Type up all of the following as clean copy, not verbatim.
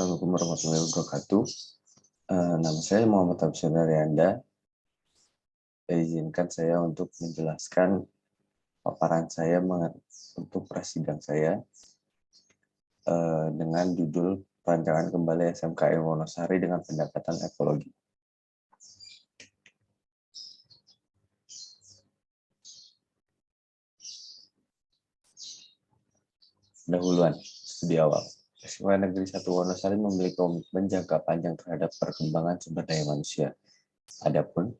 Assalamualaikum warahmatullahi wabarakatuh. Nama saya Muhammad Absyar Anda. Izinkan saya untuk menjelaskan paparan saya untuk prasidang saya dengan judul Perancangan Kembali SMKN Wonosari dengan Pendekatan Ekologi. Dahuluan, studi awal. SMK Negeri 1 Wonosari memiliki komitmen jangka panjang terhadap perkembangan sumber daya manusia. Adapun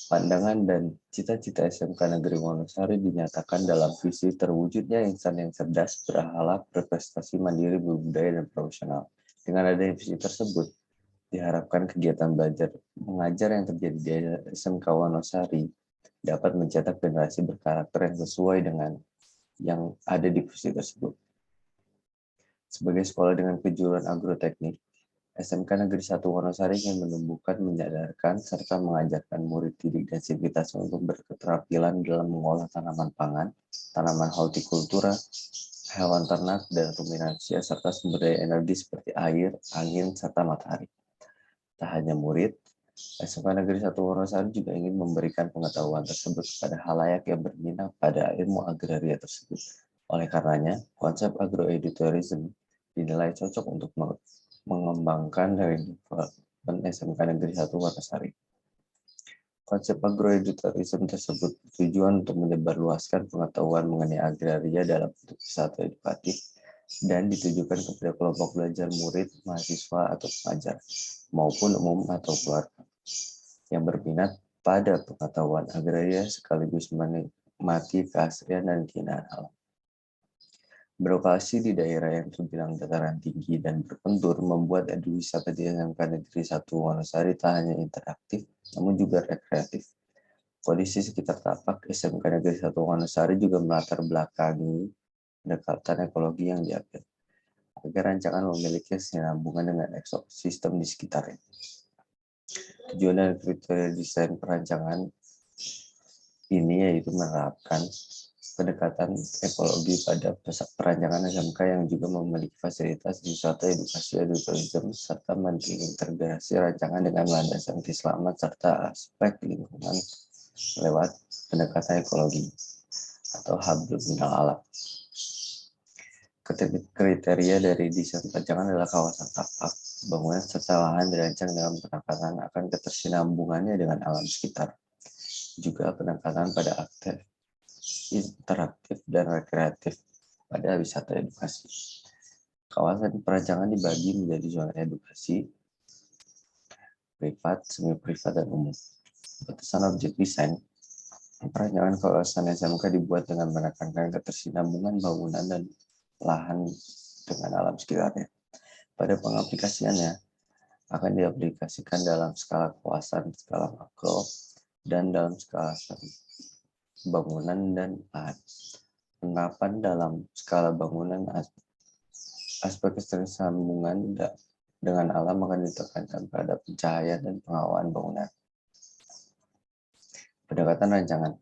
pandangan dan cita-cita SMK Negeri Wonosari dinyatakan dalam visi terwujudnya insan yang cerdas, berakhlak, berprestasi, mandiri, berbudaya, dan profesional. Dengan adanya visi tersebut, diharapkan kegiatan belajar mengajar yang terjadi di SMK Wonosari dapat mencetak generasi berkarakter yang sesuai dengan yang ada di visi tersebut. Sebagai sekolah dengan kejuruan agroteknik, SMK Negeri 1 Wonosari ingin menumbuhkan, menyadarkan, serta mengajarkan murid didik dan sivitas untuk berketerampilan dalam mengolah tanaman pangan, tanaman hortikultura, hewan ternak, dan ruminansia, serta sumber daya energi seperti air, angin, serta matahari. Tak hanya murid, SMK Negeri 1 Wonosari juga ingin memberikan pengetahuan tersebut kepada halayak yang berminat pada ilmu agraria tersebut. Oleh karenanya, konsep agroedutourism dinilai cocok untuk mengembangkan dari SMK Negeri 1 Wonosari. Konsep agroedutourism tersebut bertujuan untuk menyebarluaskan pengetahuan mengenai agraria dalam bentuk wisata edukatif dan ditujukan kepada kelompok belajar murid, mahasiswa, atau pengajar, maupun umum atau keluarga yang berminat pada pengetahuan agraria sekaligus menikmati keasrian dan keindahan alam. Berlokasi di daerah yang terbilang dataran tinggi dan berpentur membuat eduwisata di SMK Negeri 1 Wonosari tak hanya interaktif, namun juga rekreatif. Kondisi sekitar tapak SMK Negeri 1 Wonosari juga melatar belakangi pendekatan ekologi yang diambil, agar rancangan memiliki kesinambungan dengan ekosistem di sekitarnya. Tujuan dan kriteria desain perancangan ini yaitu menerapkan pendekatan ekologi pada perancangan SMK yang juga memiliki fasilitas wisata, edukasi, edutourism, serta mengintegrasi rancangan dengan landasan keislaman serta aspek lingkungan lewat pendekatan ekologi atau hablum minal alam. Kriteria dari desain perancangan adalah kawasan tapak, bangunan serta lahan dirancang dengan penekanan akan ketersinambungannya dengan alam sekitar. Juga penekanan pada aktif, interaktif, dan rekreatif pada wisata edukasi. Kawasan perancangan dibagi menjadi zona edukasi, privat, semi-privat, dan umum. Batasan objek desain perancangan kawasan SMK dibuat dengan menekankan ketersinambungan bangunan dan lahan dengan alam sekitarnya. Pada pengaplikasiannya akan diaplikasikan dalam skala kawasan, skala makro, dan dalam skala bangunan dan lahan. Penerapan dalam skala bangunan aspek ketersambungan dengan alam akan ditekankan pada pencahayaan dan pengawaan bangunan. Pendekatan rancangan.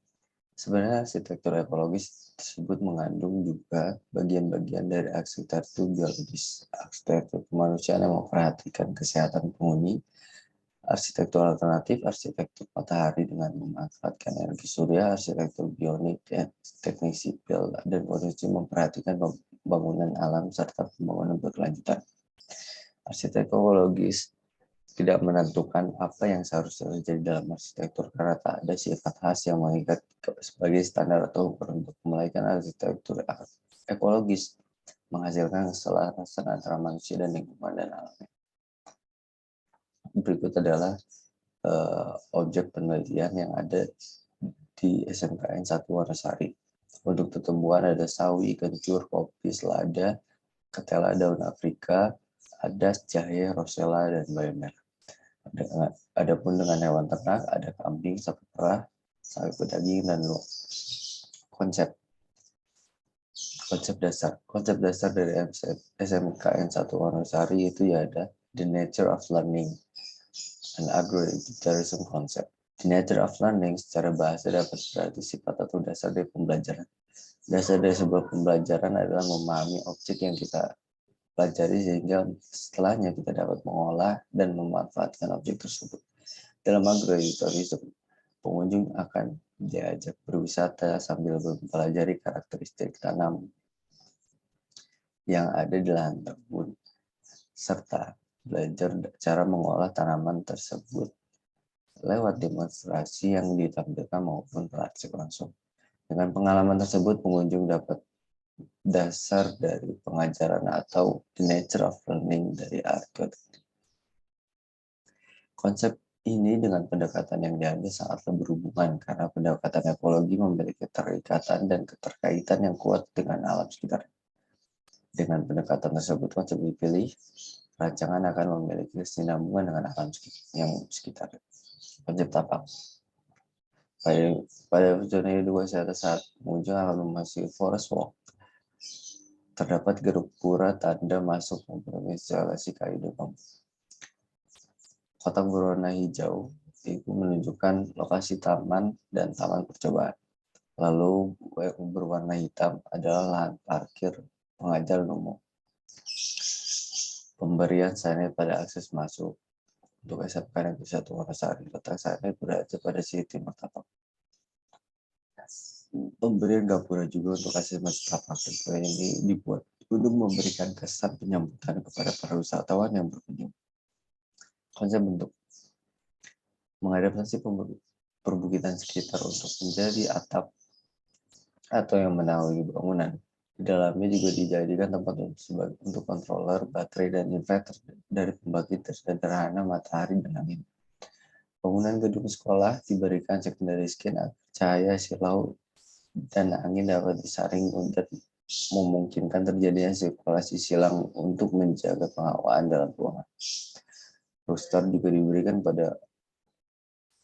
Sebenarnya arsitektur ekologis tersebut mengandung juga bagian-bagian dari arsitektur biologis, arsitektur kemanusiaan yang memperhatikan kesehatan penghuni, arsitektur alternatif, arsitektur matahari dengan memanfaatkan energi surya, arsitektur bionik, teknik sipil, dan kondisi memperhatikan bangunan alam serta pembangunan berkelanjutan. Arsitektur ekologis tidak menentukan apa yang seharusnya terjadi dalam arsitektur karena tak ada sifat khas yang mengikat sebagai standar atau ukur untuk melainkan arsitektur ekologis menghasilkan keselarasan antara manusia dan lingkungan dan alamnya. Berikut adalah objek penelitian yang ada di SMKN 1 Wonosari. Untuk tumbuhan ada sawi, kencur, kopi, selada, ketela daun Afrika, adas, jahe, rosella, dan bayam merah. Adapun dengan hewan ternak ada kambing, sapi perah, sapi pedaging, dan konsep dasar dari SMKN 1 Wonosari itu ya ada the nature of learning and agroedutourism concept. The nature of learning secara bahasa dapat berarti sifat atau dasar dari pembelajaran. Dasar dari sebuah pembelajaran adalah memahami objek yang kita pelajari sehingga setelahnya kita dapat mengolah dan memanfaatkan objek tersebut. Dalam agrotourism, pengunjung akan diajak berwisata sambil mempelajari karakteristik tanam yang ada di lahan kebun, serta belajar cara mengolah tanaman tersebut lewat demonstrasi yang ditampilkan maupun praktik langsung. Dengan pengalaman tersebut, pengunjung dapat dasar dari pengajaran atau the nature of learning dari arkeologi. Konsep ini dengan pendekatan yang diambil sangatlah berhubungan karena pendekatan ekologi memiliki keterikatan dan keterkaitan yang kuat dengan alam sekitar. Dengan pendekatan tersebut konsep dipilih, rancangan akan memiliki kesinambungan dengan alam sekitar. Konsep tapak. Pada zona edukasi saat pengunjung akan memasuki forest walk, terdapat geruk pura tanda masuk instalasi kayu bambu. Kotak berwarna hijau itu menunjukkan lokasi taman dan taman percobaan. Lalu yang berwarna hitam adalah lahan parkir pengajar umum. Pemberian signet pada akses masuk untuk SMK Negeri 1 Wonosari. Letak signet berada pada sisi timur tapak. Pemberian gapura juga untuk akses masuk tapak. Ini dibuat untuk memberikan kesan penyambutan kepada para wisatawan yang berkunjung. Konsep bentuk mengadaptasi perbukitan sekitar untuk menjadi atap atau yang menaungi bangunan. Di dalamnya juga dijadikan tempat untuk controller, baterai, dan inverter dari pembangkit sederhana matahari dan angin. Bangunan gedung sekolah diberikan secondary skin agar cahaya silau dan angin dapat disaring dan memungkinkan terjadinya sirkulasi silang untuk menjaga penghawaan dalam ruangan. Rooster juga diberikan pada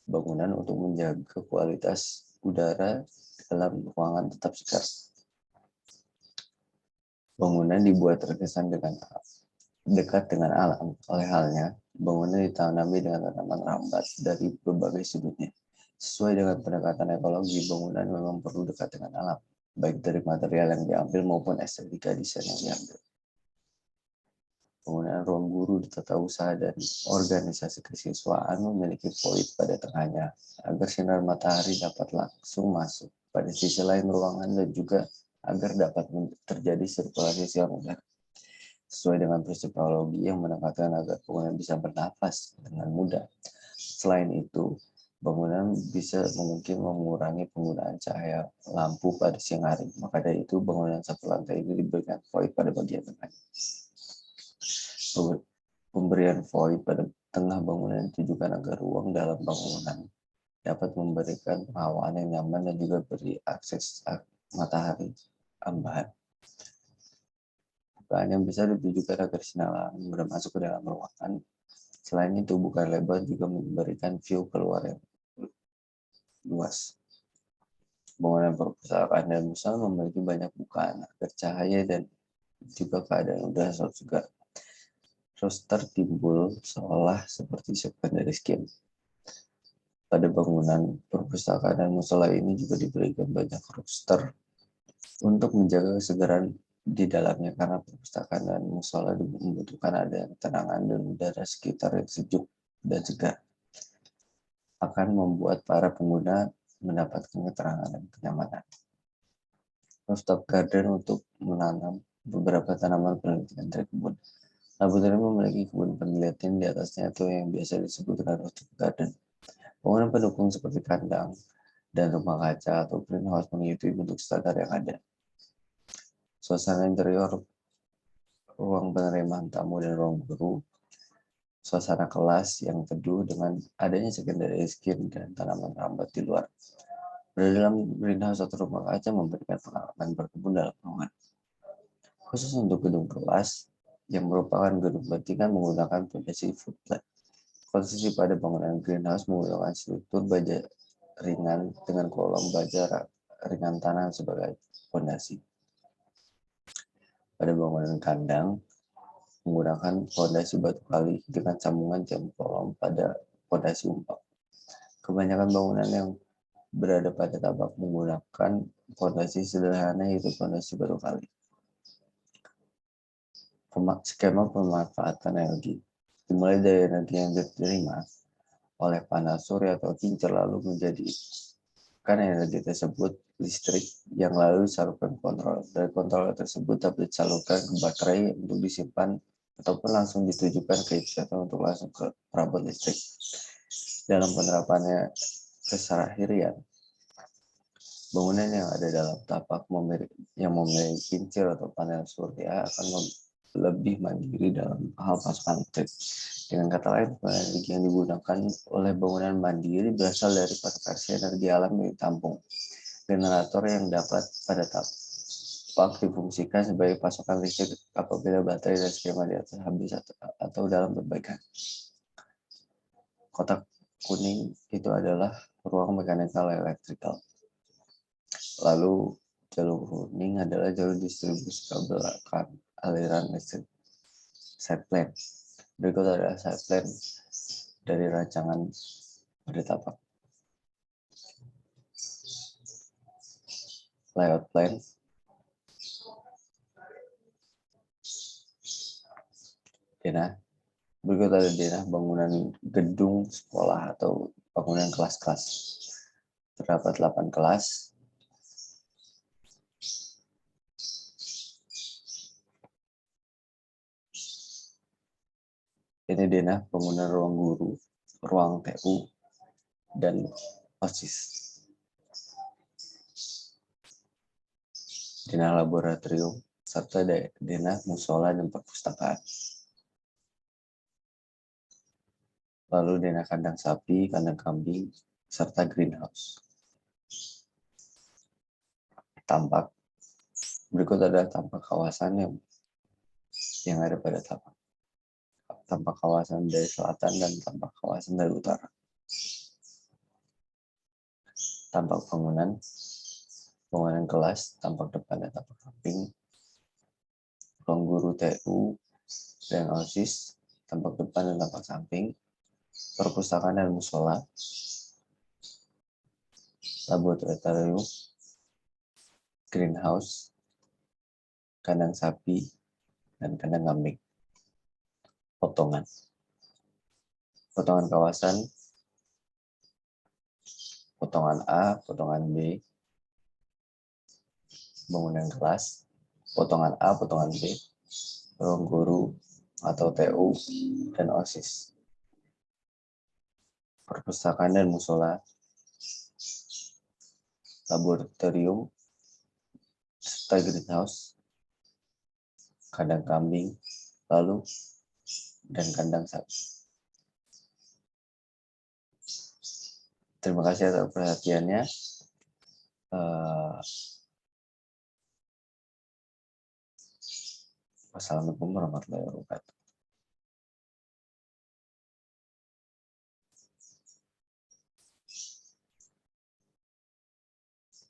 bangunan untuk menjaga kualitas udara dalam ruangan tetap segar. Bangunan dibuat terkesan dekat dengan alam. Oleh halnya, bangunan ditanami dengan tanaman rambat dari berbagai sudutnya. Sesuai dengan pendekatan ekologi, bangunan memang perlu dekat dengan alam, baik dari material yang diambil maupun estetika desain yang diambil. Penggunaan ruang guru di tata usaha dan organisasi kesiswaan memiliki void pada tengahnya, agar sinar matahari dapat langsung masuk pada sisi lain ruangan dan juga agar dapat terjadi sirkulasi silang udara. Sesuai dengan prinsip biologi yang menekankan agar bangunan bisa bernafas dengan mudah. Selain itu, bangunan bisa mungkin mengurangi penggunaan cahaya lampu pada siang hari. Maka dari itu, bangunan satu lantai ini diberikan void pada bagian tengah. Pemberian void pada tengah bangunan ditujukan agar ruang dalam bangunan dapat memberikan penghawaan yang nyaman dan juga beri akses matahari tambahan. Bukaan yang bisa ditujukan agar sinar mudah masuk ke dalam ruangan. Selain itu, bukaan lebar juga memberikan view keluar yang luas. Bangunan perpustakaan dan museum memiliki banyak bukaan agar cahaya dan juga keadaan udara selalu segar. Rooster timbul seolah seperti secondary skin. Pada bangunan perpustakaan dan musola ini juga diberikan banyak rooster untuk menjaga kesegaran di dalamnya karena perpustakaan dan musola membutuhkan ada ketenangan dan udara sekitar yang sejuk dan segar. Akan membuat para pengguna mendapatkan keterangan dan kenyamanan. Rooftop garden untuk menanam beberapa tanaman penelitian dari kebun. Laboratorium memiliki kebun penelitian di atasnya atau yang biasa disebut dengan rooftop garden. Bangunan pendukung seperti kandang dan rumah kaca atau greenhouse mengikuti bentuk standar yang ada. Suasana interior, ruang penerimaan tamu dan ruang guru, suasana kelas yang teduh dengan adanya secondary skin dan tanaman rambat di luar. Berada dalam greenhouse atau rumah kaca memberikan pengalaman berkebun dalam ruangan. Khusus untuk gedung kelas, yang merupakan gedung pendidikan menggunakan fondasi footplant. Konstruksi pada bangunan greenhouse menggunakan struktur baja ringan dengan kolom baja ringan tanah sebagai fondasi. Pada bangunan kandang, menggunakan fondasi batu kali dengan sambungan jam kolom pada fondasi umpak. Kebanyakan bangunan yang berada pada tabak menggunakan fondasi sederhana yaitu fondasi batu kali. skema pemanfaatan energi. Dimulai dari energi yang diterima oleh panel surya atau kincir lalu menjadikan energi tersebut listrik yang lalu disalurkan kontrol. Dari kontrol tersebut dapat disalurkan ke baterai untuk disimpan ataupun langsung ditujukan ke inverter untuk langsung ke perabot listrik. Dalam penerapannya keseharian, bangunan yang ada dalam tapak yang memiliki kincir atau panel surya akan lebih mandiri dalam hal pasokan listrik. Dengan kata lain, energi yang digunakan oleh bangunan mandiri berasal dari konversi energi alam yang ditampung. Generator yang dapat pada tapak difungsikan sebagai pasokan listrik apabila baterai dan skema di atas habis atau dalam perbaikan. Kotak kuning itu adalah ruang mechanical electrical. Lalu jalur kuning adalah jalur distribusi kabel aliran listrik. Side plane. Berikut adalah side plane dari rancangan pada tapak. Layout plan. Denah. Berikut ada denah bangunan gedung sekolah atau bangunan kelas-kelas. Terdapat 8 kelas. Ini denah bangunan ruang guru, ruang TU, dan OSIS. Denah laboratorium, serta denah musola dan perpustakaan. Lalu denah kandang sapi, kandang kambing, serta greenhouse. Tampak. Berikut adalah tampak kawasan yang ada pada tapak. Tampak kawasan dari selatan dan tampak kawasan dari utara. Tampak bangunan kelas, tampak depan dan tampak samping. Ruang guru TU dan OSIS, tampak depan dan tampak samping. Perpustakaan dan musola. Laboratorium, greenhouse, kandang sapi, dan kandang kambing. Potongan kawasan, potongan A, potongan B, bangunan kelas, potongan A, potongan B, ruang guru atau TU, dan OSIS. Perpustakaan dan musola, laboratorium, serta greenhouse, kandang kambing, lalu dan kandang sapi. Terima kasih atas perhatiannya. Wassalamualaikum warahmatullahi wabarakatuh.